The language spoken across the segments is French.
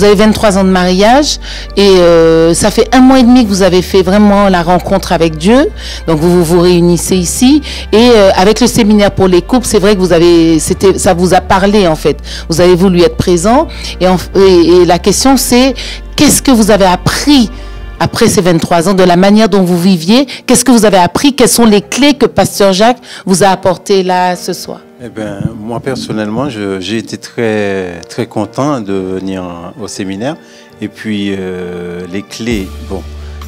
vous avez 23 ans de mariage et ça fait 1 mois et demi que vous avez fait vraiment la rencontre avec Dieu. Donc vous vous réunissez ici et avec le séminaire pour les couples, c'est vrai que ça vous a parlé en fait. Vous avez voulu être présent et la question c'est qu'est-ce que vous avez appris après ces 23 ans, de la manière dont vous viviez? Qu'est-ce que vous avez appris? Quelles sont les clés que Pasteur Jacques vous a apportées là ce soir? Eh bien, moi personnellement, j'ai été très, très content de venir au séminaire. Et puis, les clés, bon,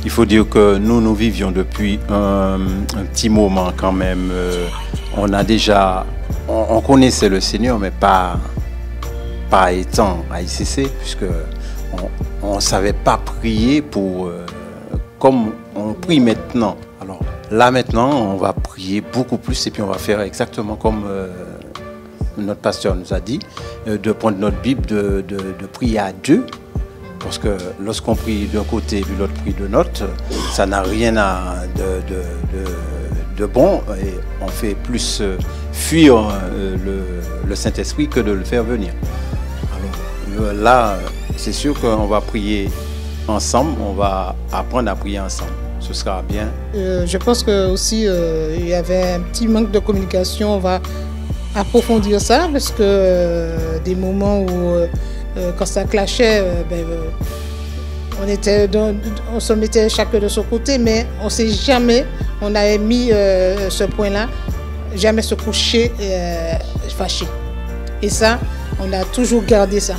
il faut dire que nous vivions depuis un petit moment quand même. On connaissait le Seigneur, mais pas étant à ICC, puisque on ne savait pas prier comme on prie maintenant. Alors là maintenant, on va prier beaucoup plus et puis on va faire exactement comme notre pasteur nous a dit, de prendre notre Bible, de prier à Dieu. Parce que lorsqu'on prie d'un côté et de l'autre prie de l'autre, ça n'a rien de bon et on fait plus fuir le Saint-Esprit que de le faire venir. Alors là, c'est sûr qu'on va prier ensemble, on va apprendre à prier ensemble. Ce sera bien. Je pense que aussi il y avait un petit manque de communication. On va approfondir ça parce que des moments où quand ça clashait, on se mettait chacun de son côté, mais on s'est jamais, on avait mis ce point-là, jamais se coucher fâché. Et ça, on a toujours gardé ça.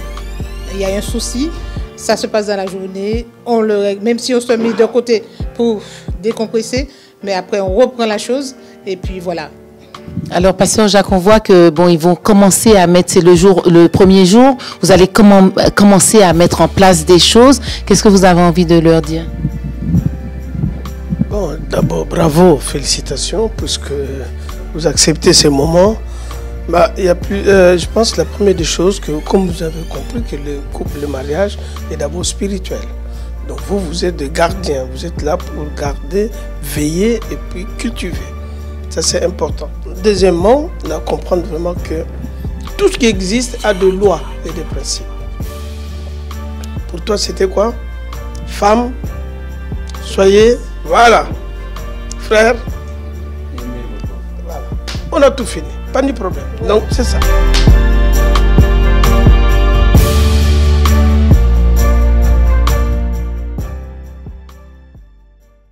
Il y a un souci, ça se passe dans la journée, on le règle, même si on se met de côté pour décompresser, mais après on reprend la chose et puis voilà. Alors, Pasteur Jacques, on voit que bon, ils vont commencer à mettre, c'est le premier jour, vous allez commencer à mettre en place des choses. Qu'est-ce que vous avez envie de leur dire? Bon, d'abord, bravo, félicitations, puisque vous acceptez ces moments. Il y a plus, je pense que la première des choses, que comme vous avez compris, que le couple, le mariage est d'abord spirituel. Donc vous êtes des gardiens, vous êtes là pour garder, veiller et puis cultiver. Ça, c'est important. Deuxièmement, on doit comprendre vraiment que tout ce qui existe a des lois et des principes. Pour toi, c'était quoi? Femme, soyez, voilà, frère, voilà. On a tout fini, pas de problème. Donc, c'est ça.